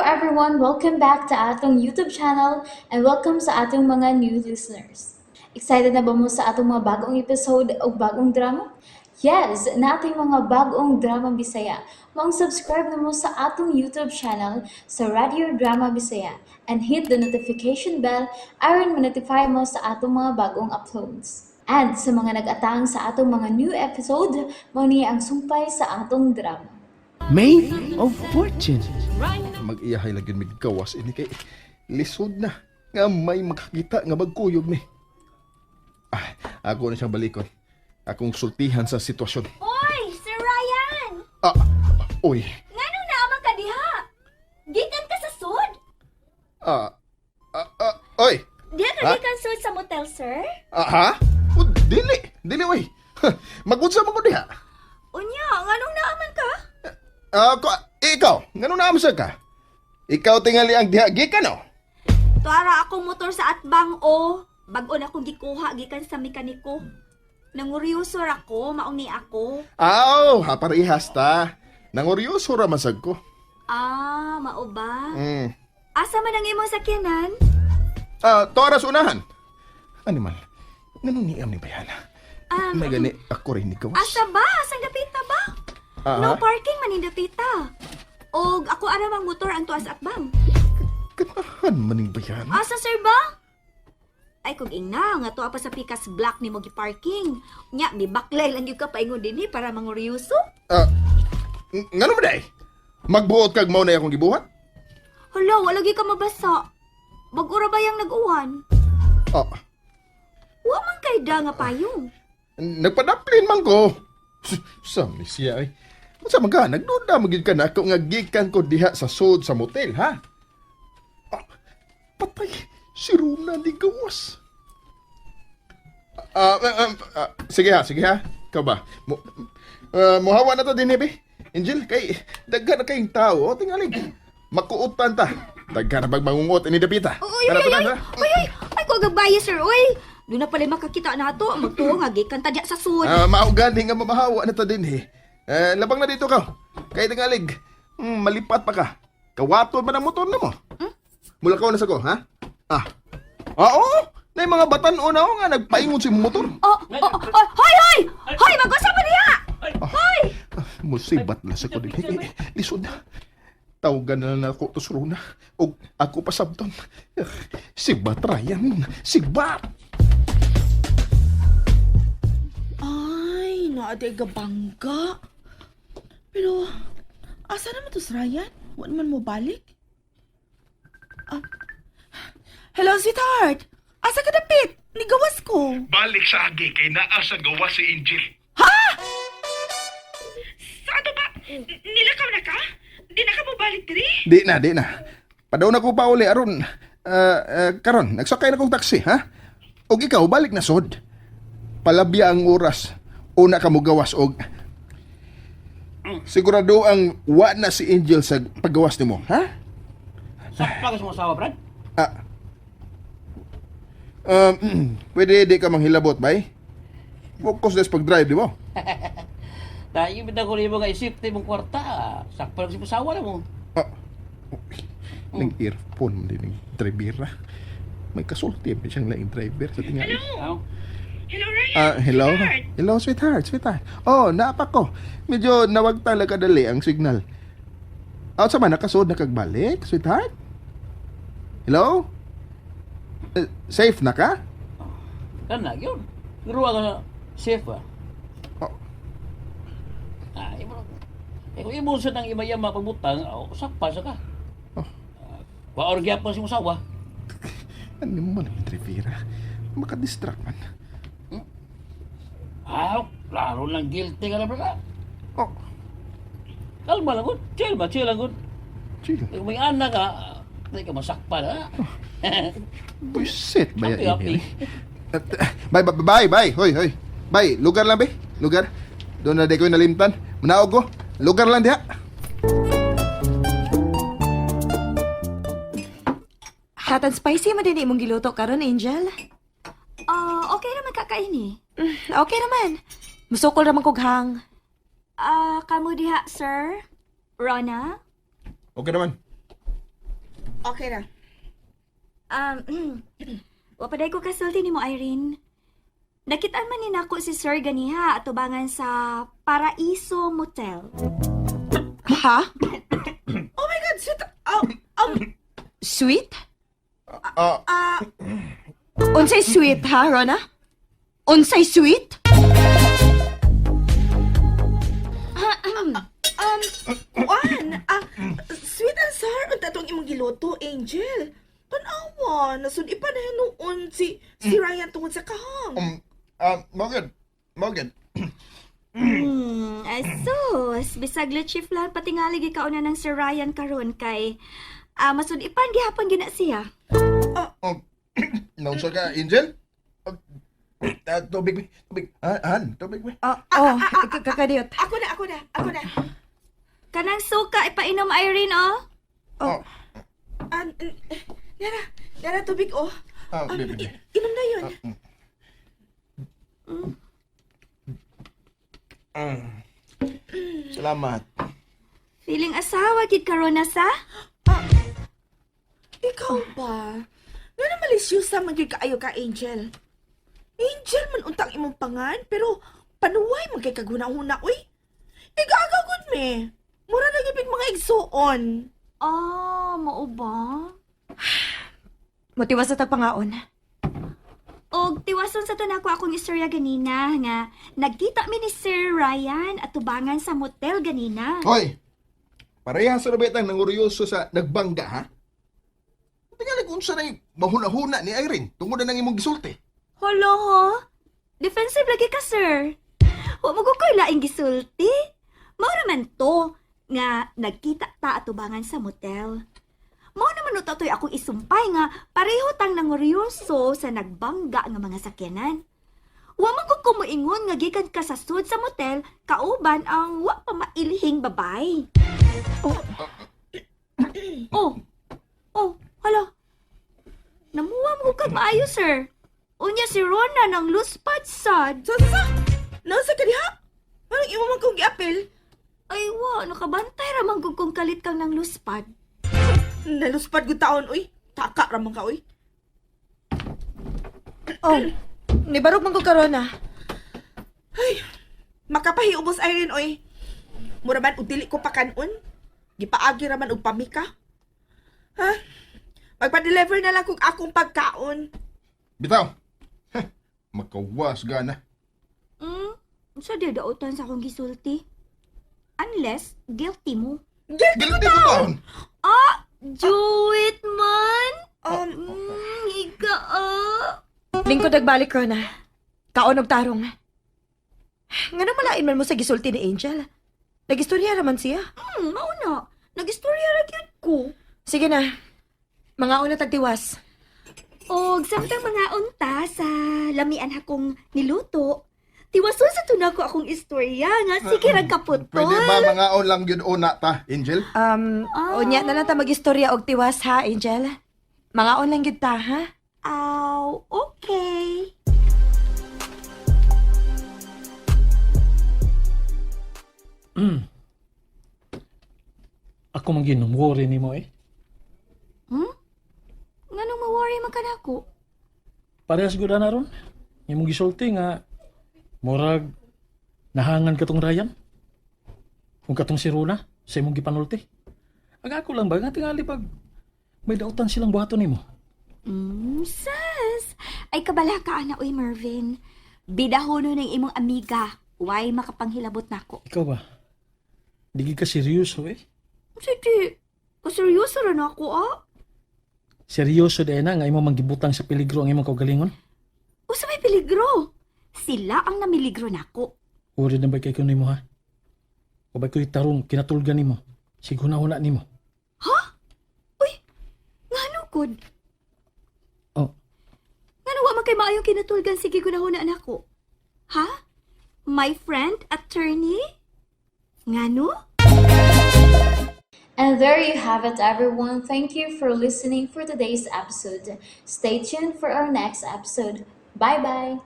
everyone, welcome back to atong YouTube channel and welcome sa atong mga new listeners. Excited na ba mo sa atong mga bagong episode o bagong drama? Yes, na ating mga bagong drama Bisaya. Subscribe na mo sa atong YouTube channel sa Radio Drama Bisaya and hit the notification bell aron ma-notify mo sa atong mga bagong uploads. And sa mga nag-atang sa atong mga new episode, mo niya ang sumpay sa atong drama. May of Fortune. Mag-iyahay lang yun may gawas ini kay lisod na nga may makakita nga magkuyog ni. Ako na siyang balikon. Akong sultihan sa sitwasyon. Oy, Sir Ryan! Oy. Ngano naamang ka diha? Gikan ka sa sud? Oy. Diha ka Ha? gikan sud sa motel, sir? Ha? Dili, oy. Mag-unsa mo ko diha? Unya, nganong naaman ka? Ikaw, ngano na amsa ka? Ikaw tingali ang diha gikan no? Tuara akong motor sa atbang o. Bag-o na akong gikuha gikan sa mekaniko. Nanguryosor ako, mauni ako. Parehas ta. Nangoryoso ra masag ko. Mao ba? Mm. Asa man ang imong sakyanan? Toras unahan. Animal, ngano ni am ni bayana? May gani ako rin ni gawas. Asa ba? Asang dapita ba? No parking man indapita. Og ako aram ang motor ang tuas atbang. Ganahan maning bayana. Asa sir ba? Ay kung ingna nga to apa sa pikas black ni mo gi-parking. Nya ni baklay lang gyud ka paingon dinhi para manguryoso. Ngano ba day? Magbuot kag mao na akong gibuhat? Hala, wala gyud ka mabasa. Bag-ura ba yang nag-uwan? Wa man kay da nga payong. Nagpadaplin man ko. Sami siya ay. Sa mga nagduda magid ka na ako nga gikan ko diha sa sud sa motel, ha? Patay, si Runa di gawas. Sige ha. Ikaw ba? Muhawa na to din, be. Angel, kay daghan na kayong tao. O, tingalig. Makuutan ta. Daghan na magbangungot ini dapita. Ay ko gabaya sir, oy. Doon na pala makakita nato, magtuo nga gikan ta diha sa sud. Maugani nga mamahawa na to din, labang na dito ka. Kay tingalig. Malipat pa ka. Kawaton man ang motor na mo. Mula ka na sa ko, ha? Oo. Na yung mga batan-o na nga nagpaingon si motor. Hoy! Hoy, mag-usa pa diha. Hoy! Musibat na sa ko din. Lisod na. Tawagan na ako to Runa. O ako pa sabton. Si Bat Ryan. Si Bat. Ay, naade gabangga. Pero, asa naman to si Ryan? Wala naman mo balik? Hello, sweetheart! Asa ka dapit? Nigawas ko. Balik sa agi kay naa sa gawa si Angel. Sado ba? Nilakaw na ka? Di na ka mo balik diri? Di na. Padaw na ko pa uli aron. Karon, nagsakay na kong taxi, ha? Og ikaw, balik na sod. Palabya ang oras. Una ka mo gawas og... Sigurado ang wa na si Angel sa paggawas nimo, ha? Sakpa ka sa mga asawa, Brad? Pwede di ka manghilabot, bay? Focus na sa pag-drive, di ba? Dahil ibig na ko rin mo nga isip mong kwarta. Sakpa lang si pasawa na mo. Nang earphone din ng driver. May kasulti pa siyang laing driver sa tingali. Hello, Ryan. Hello? Hello, sweetheart. Oh, naapa ko. Medyo nawag talaga dali ang signal. Sa man, nakasod na kagbalik, sweetheart? Hello? Safe na ka? Kana, yun. Garuwa ka na safe ba? Oh. Kung imunso ng imayama pagbutang, sakpa sa ka. Waor gyapon si musawa. Ano mo naman, driver? Makadistract man. Klaro lang guilty ka na ba? Oh, Kalma lang gud. Chill lang gud. chill. Kung may anak ka, hindi ka masakpa na. Buisit ba yan, Happy. Bye. Hoy. Bye, lugar lang, be. Lugar. Doon na di ko nalimtan. Manaog ko. Lugar lang diha. Hot and spicy man din imong giluto karon, Angel. Okay naman kakaini. Okay naman. Musukol naman kog hang. Kamu diha, sir? Rona? Okay naman. Okay na. Wapaday ko kasulti ni mo, Irene. Nakitaan man ni nako si Sir ganiha atubangan sa Paraiso Motel. Ha? Oh my God, sweet. Sweet? Unsay sweet, ha, Rona? Unsay sweet? Sweet and sour ang tatong imong giluto, Angel. Tanawa, nasud pa na noon si Ryan tungod sa kahang. Morgan. Asus, bisag chief lang patingali gikauna ng Sir Ryan karon kay masud ipan gihapon gina siya. Naunsa ka, Angel? Tubig. Tubig. Kakadiyot. Ako na. Kanang suka ipainom, Irene, oh. Nara, tubig, oh. Baby. Inom na yun. Salamat. Feeling asawa gid karon na sa? Ikaw ba? Nga na malisyusa magiging kaayo ka, Angel. Angel man untang imong pangan, pero panuway magkikaguna-huna, uy. Igagagod me. Mura na gibig mga igsuon. Mao ba? Motiwas sa tagpangaon. Og tiwason sa tunako akong istorya ganina nga nagkita mi ni Sir Ryan at tubangan sa motel ganina. Hoy! Parehas sa nabitang nanguryoso sa nagbangga, ha? Tingalig unsa na yung mahuna-huna ni Irene tungod na nang imong gisulti. Hala ho? Defensive lagi ka, sir. Wa mo ko koy laing gisulti. Mao naman to nga nagkita ta at tubangan sa motel. Mao naman utoy akong isumpay nga pareho tang nanguryoso sa nagbangga nga mga sakyanan. Wa man ko kumuingon nga gikan ka sa sud sa motel kauban ang wa pa mailihing babay. Hala. Namuwa mo kag maayo, sir. Unya si Rona ng luspad sad. Sa? Nasa ka diha? Parang imo man kong giapil. Ay, nakabantay ramang kung kalit kang ng luspad. Naluspad gud taon, uy. Taka ramang ka, uy. Nibarog man ko karon na. Ay, makapahiubos Irene, oy. Mura man og dili ko pakanon. Gipaagi raman og pamika. Ha? Magpa-deliver na lang kung akong pagkaon. Bitaw! Makawas gana. Sa dadautan sa akong gisulti. Unless, guilty mo. Guilty ko taon! Do it, man! Higa, Lingkod nagbalik ko na. Kaon og tarong. Nga nang malain man mo sa gisulti ni Angel. Nagistorya naman siya. Mauna. Nag-istorya ra gyud ko. Sige na. Mga una tagtiwas. Og samtang mga unta sa lamian akong niluto, tiwason sa tunako akong istorya nga sige ra kaputol. Pwede ba mga on lang yun una ta, Angel? Unya na lang ta magistorya og tiwas ha, Angel. Mga on lang gyud ta, ha? Okay. Ako man worry ni mo eh. Nganong ma-worry man ka nako? Parehas gud na ron. Imong gisulti nga murag nahangan katong Ryan. Kung katong si Rona sa imong gipanulti. Aga ako lang ba nga tingali pag may dautan silang buhaton nimo. Sus! Ay kabala ka ana, uy, Mervin. Bidahono ng imong amiga. Why makapanghilabot nako? Ikaw ba? Di ka seryoso eh. Sige. Kaseryoso rin ako, Seryoso din na nga imo manggibutang sa peligro ang imong kaugalingon. O sa may peligro. Sila ang namiligro nako. Uri na ba kay kuno nimo ha? O ba ko'y tarong kinatulgan nimo? Siguna-una nimo. Uy, ngano gud? Oh, Ngano wa man kay maayong kinatulgan sige gunahuna nako? Ha? My friend, attorney? Ngano? And there you have it, everyone. Thank you for listening for today's episode. Stay tuned for our next episode. Bye bye.